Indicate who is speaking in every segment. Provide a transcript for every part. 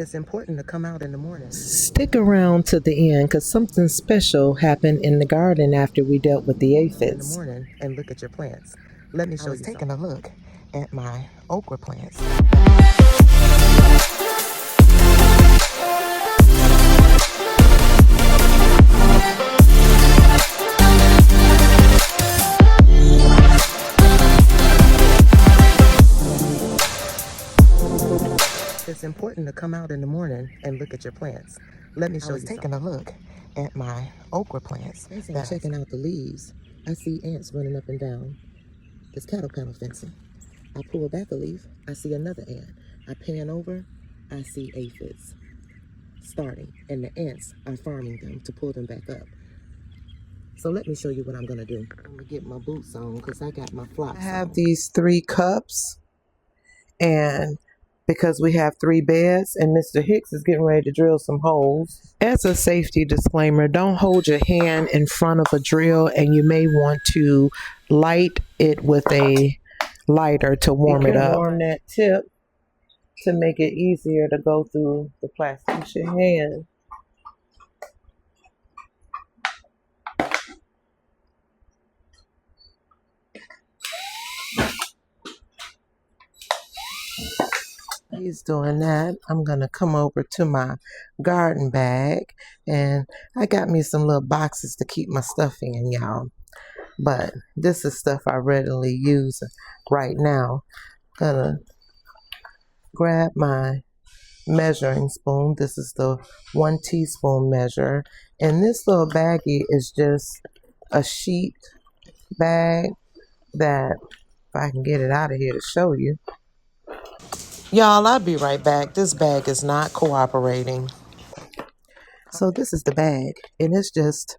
Speaker 1: It's important to come out in the morning.
Speaker 2: Stick around to the end because something special happened in the garden after we dealt with the aphids.
Speaker 1: In the morning and look at your plants. Let me show you. I was taking a look at my okra plants. It's important to come out in the morning and look at your plants. Let me show you. I was taking a look at my okra plants. As I'm checking out the leaves, I see ants running up and down this cattle panel fencing. I pull back a leaf, I see another ant. I pan over, I see aphids starting, and the ants are farming them to pull them back up. So let me show you what I'm gonna do. I'm gonna get my boots on because I got my flops.
Speaker 2: I have these 3 cups, and because we have 3 beds and Mr. Hicks is getting ready to drill some holes. As a safety disclaimer, don't hold your hand in front of a drill, and you may want to light it with a lighter to warm it up. Warm that tip to make it easier to go through the plastic. Use your hand. He's doing that. I'm gonna come over to my garden bag, and I got me some little boxes to keep my stuff in, y'all. But this is stuff I readily use right now. Gonna grab my measuring spoon. This is the 1 teaspoon measure, and this little baggie is just a sheet bag that, if I can get it out of here to show you. Y'all, I'll be right back. This bag is not cooperating. So this is the bag, and it's just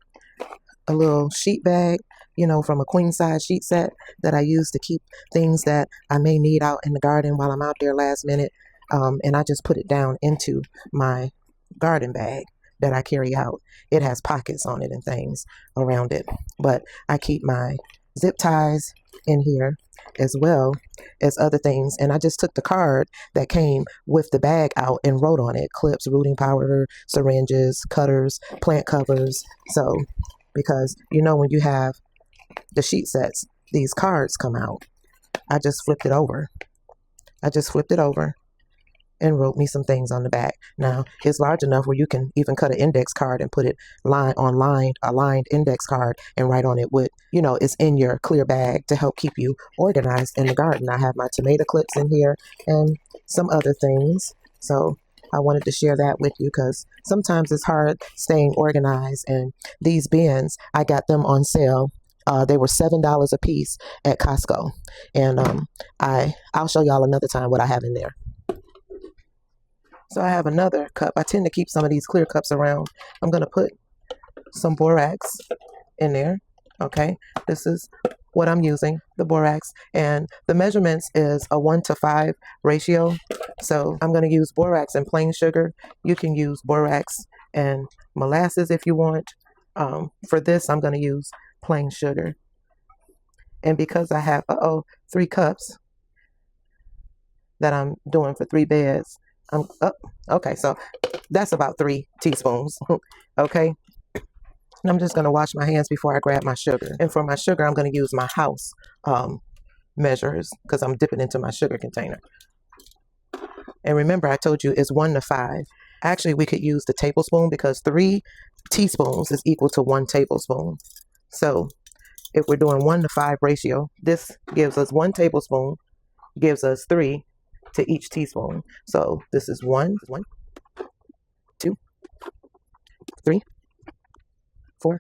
Speaker 2: a little sheet bag, you know, from a queen size sheet set that I use to keep things that I may need out in the garden while I'm out there last minute. And I just put it down into my garden bag that I carry out. It has pockets on it and things around it, but I keep my zip ties in here as well as other things. And I just took the card that came with the bag out and wrote on it: clips, rooting powder, syringes, cutters, plant covers. So, because you know, when you have the sheet sets, these cards come out. I just flipped it over. And wrote me some things on the back. Now, it's large enough where you can even cut an index card and put it a lined index card and write on it what, you know, is in your clear bag to help keep you organized in the garden. I have my tomato clips in here and some other things. So I wanted to share that with you because sometimes it's hard staying organized. And these bins, I got them on sale. They were $7 a piece at Costco. And I'll show y'all another time what I have in there. So I have another cup. I tend to keep some of these clear cups around. I'm going to put some borax in there. Okay, this is what I'm using, the borax. And the measurements is a 1:5 ratio. So I'm going to use borax and plain sugar. You can use borax and molasses if you want. For this, I'm going to use plain sugar. And because I have 3 cups that I'm doing for 3 beds, okay, so that's about 3 teaspoons. Okay, and I'm just going to wash my hands before I grab my sugar. And for my sugar, I'm going to use my house measures because I'm dipping into my sugar container. And remember, I told you it's 1:5. Actually, we could use the tablespoon because 3 teaspoons is equal to 1 tablespoon. So if we're doing 1:5 ratio, this gives us 1 tablespoon, gives us 3 to each teaspoon. So this is 1, 2, 3, 4,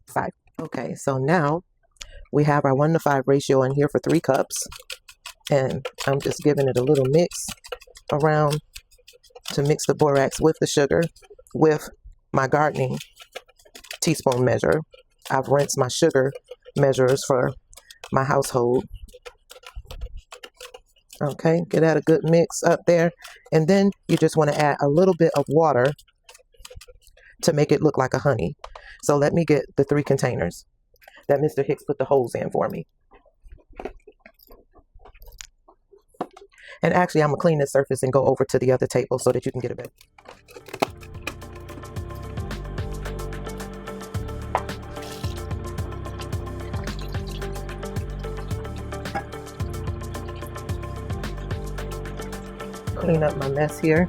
Speaker 2: 5. Okay, so now we have our 1:5 ratio in here for 3 cups. And I'm just giving it a little mix around to mix the borax with the sugar with my gardening teaspoon measure. I've rinsed my sugar measures for my household. Okay, get that a good mix up there. And then you just want to add a little bit of water to make it look like a honey. So let me get the 3 containers that Mr. Hicks put the holes in for me. And actually, I'm going to clean this surface and go over to the other table so that you can get a better. Clean up my mess here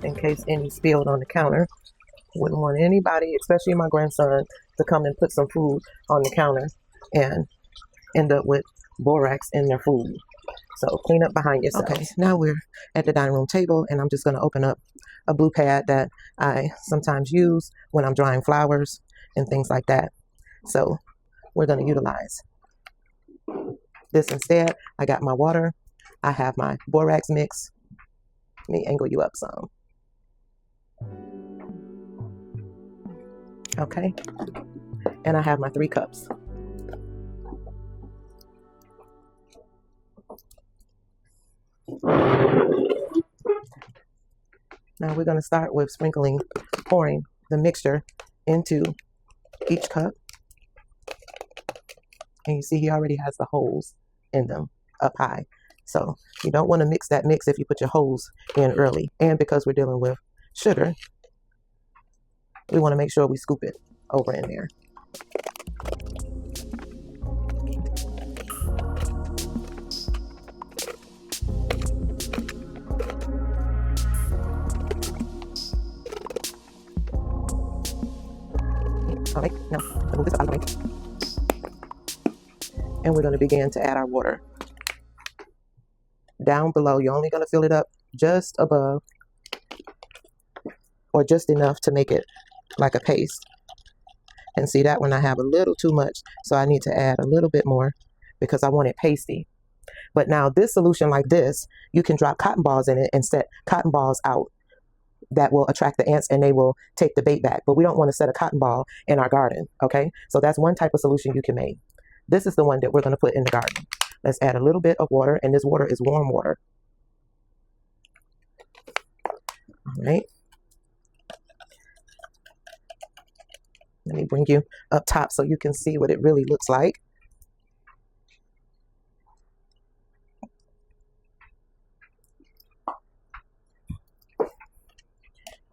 Speaker 2: in case any spilled on the counter. Wouldn't want anybody, especially my grandson, to come and put some food on the counter and end up with borax in their food. So clean up behind yourself. Okay, now we're at the dining room table, and I'm just going to open up a blue pad that I sometimes use when I'm drying flowers and things like that. So we're going to utilize this instead. I got my water. I have my borax mix. Let me angle you up some. Okay, and I have my 3 cups. Now we're going to start with pouring the mixture into each cup. And you see he already has the holes in them up high. So you don't want to mix that mix if you put your holes in early. And because we're dealing with sugar, we want to make sure we scoop it over in there. All right, now move this out of the way. And we're going to begin to add our water. Down below, you're only going to fill it up just above or just enough to make it like a paste. And see, that one I have a little too much, so I need to add a little bit more because I want it pasty. But now this solution like this, you can drop cotton balls in it and set cotton balls out that will attract the ants and they will take the bait back. But we don't want to set a cotton ball in our garden, okay? So that's one type of solution you can make. This is the one that we're going to put in the garden. Let's add a little bit of water, and this water is warm water. All right. Let me bring you up top so you can see what it really looks like.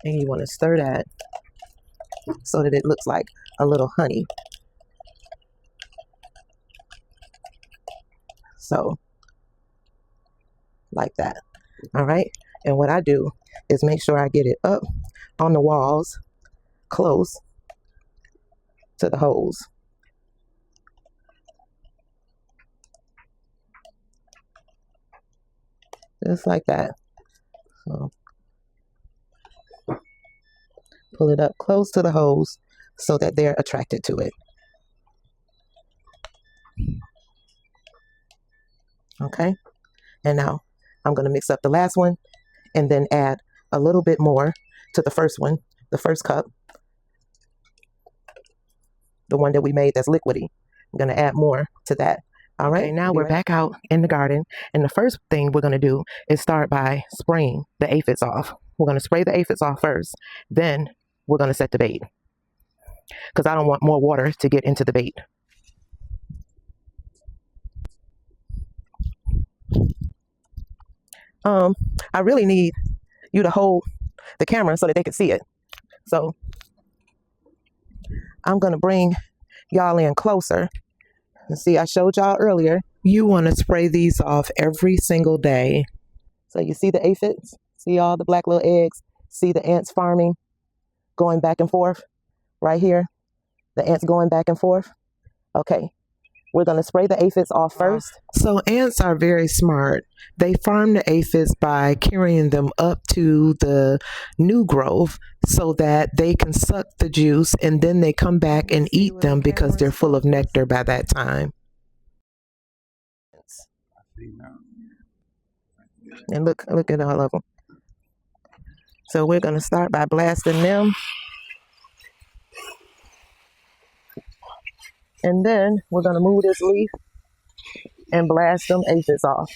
Speaker 2: And you want to stir that so that it looks like a little honey. So, like that. All right. And what I do is make sure I get it up on the walls, close to the holes. Just like that. So, pull it up close to the holes so that they're attracted to it. Okay, and now I'm going to mix up the last one and then add a little bit more to the first one, the first cup, the one that we made that's liquidy. I'm going to add more to that. All right, now we're back out in the garden, and the first thing we're going to do is start by spraying the aphids off. We're going to spray the aphids off first, then we're going to set the bait because I don't want more water to get into the bait. I really need you to hold the camera so that they can see it. So I'm going to bring y'all in closer. And see, I showed y'all earlier. You want to spray these off every single day. So you see the aphids? See all the black little eggs? See the ants farming, going back and forth right here? The ants going back and forth? Okay. We're going to spray the aphids off first. So ants are very smart. They farm the aphids by carrying them up to the new growth so that they can suck the juice, and then they come back and eat them because they're full of nectar by that time. And look at all of them. So we're going to start by blasting them. And then we're going to move this leaf and blast them aphids off.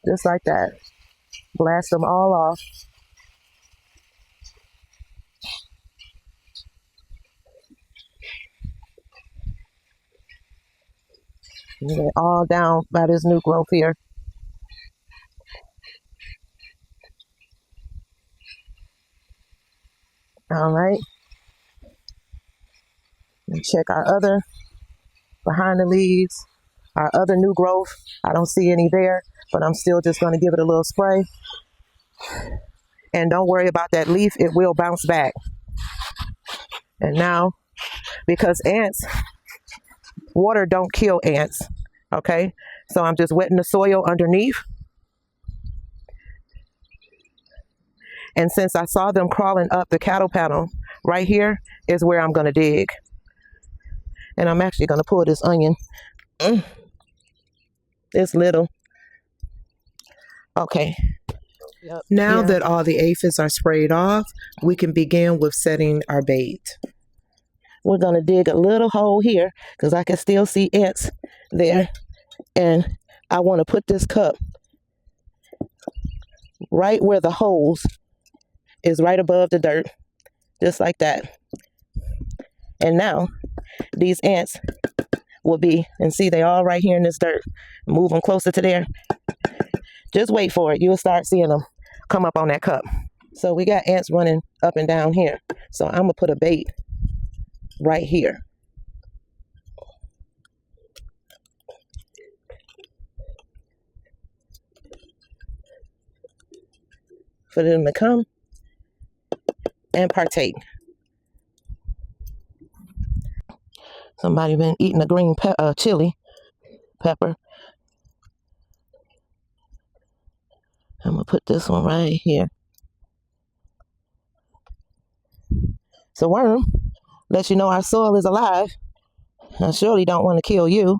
Speaker 2: Just like that. Blast them all off. And they're all down by this new growth here. All right. And check our other behind the leaves, our other new growth. I don't see any there, but I'm still just going to give it a little spray. And don't worry about that leaf. It will bounce back. And now, because ants, water don't kill ants. Okay. So I'm just wetting the soil underneath. And since I saw them crawling up the cattle panel, right here is where I'm going to dig. And I'm actually going to pull this onion. It's little. Okay. Yep. Now that all the aphids are sprayed off, we can begin with setting our bait. We're going to dig a little hole here because I can still see ants there. And I want to put this cup right where the holes is, right above the dirt, just like that. And now these ants will be, and see, they all right here in this dirt. Move them closer to there. Just wait for it. You'll start seeing them come up on that cup. So we got ants running up and down here. So I'm going to put a bait right here. For them to come and partake. Somebody been eating a green chili pepper. I'm going to put this one right here. It's a worm. Let you know our soil is alive. I surely don't want to kill you.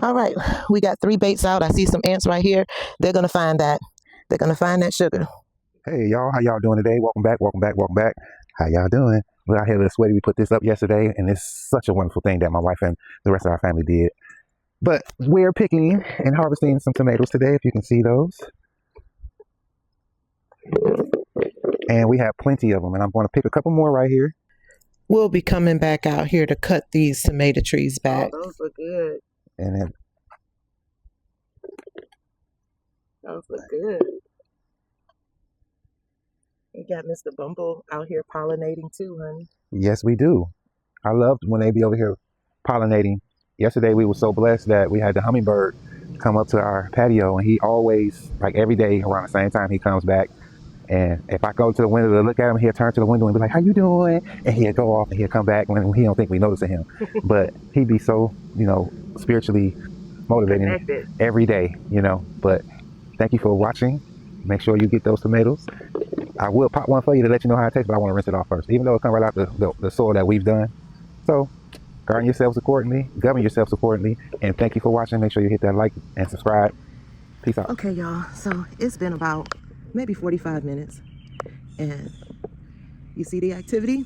Speaker 2: All right, we got 3 baits out. I see some ants right here. They're going to find that. They're going to find that sugar.
Speaker 3: Hey, y'all. How y'all doing today? Welcome back. Welcome back. Welcome back. How y'all doing? We're out here with Sweaty. We put this up yesterday, and it's such a wonderful thing that my wife and the rest of our family did. But we're picking and harvesting some tomatoes today, if you can see those. And we have plenty of them, and I'm going to pick a couple more right here.
Speaker 2: We'll be coming back out here to cut these tomato trees back.
Speaker 1: Oh, those look good.
Speaker 3: And then
Speaker 1: Those look good. You got Mr. Bumble out here pollinating too, honey.
Speaker 3: yes, we do. I love when they be over here pollinating. Yesterday, we were so blessed that we had the Hummingbird come up to our patio, and he always, like every day around the same time, he comes back. And if I go to the window to look at him, he'll turn to the window and be like, "How you doing?" And he'll go off and he'll come back when he don't think we noticing him. But he'd be so, spiritually motivating
Speaker 1: Connected.
Speaker 3: every day, But thank you for watching. Make sure you get those tomatoes. I will pop one for you to let you know how it tastes, but I want to rinse it off first, even though it comes right out the soil that we've done. So govern yourselves accordingly, and thank you for watching. Make sure you hit that like and subscribe. Peace out.
Speaker 2: Okay, y'all. So it's been about maybe 45 minutes. And you see the activity?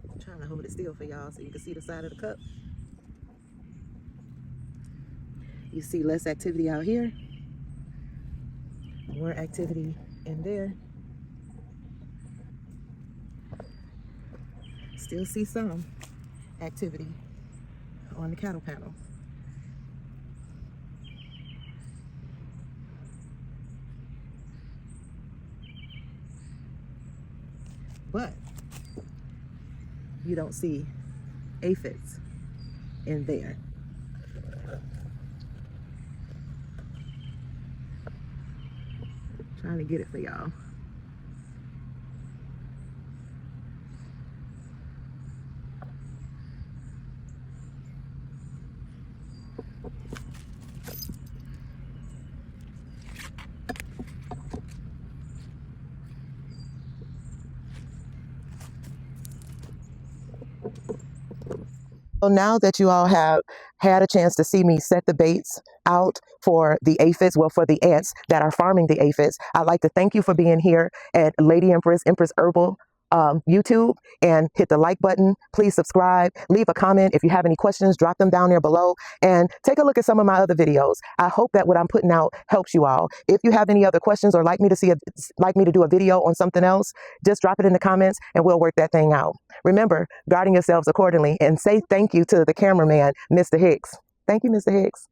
Speaker 2: I'm trying to hold it still for y'all so you can see the side of the cup. You see less activity out here, more activity in there. Still see some activity on the cattle panel. But you don't see aphids in there. Trying to get it for y'all. So now that you all have had a chance to see me set the baits out for the aphids, well, for the ants that are farming the aphids. I'd like to thank you for being here at Lady Empress Herbal YouTube, and hit the like button. Please subscribe, leave a comment. If you have any questions, drop them down there below, and take a look at some of my other videos. I hope that what I'm putting out helps you all. If you have any other questions or like me to do a video on something else, just drop it in the comments and we'll work that thing out. Remember, guarding yourselves accordingly, and say thank you to the cameraman, Mr. Hicks. Thank you, Mr. Hicks.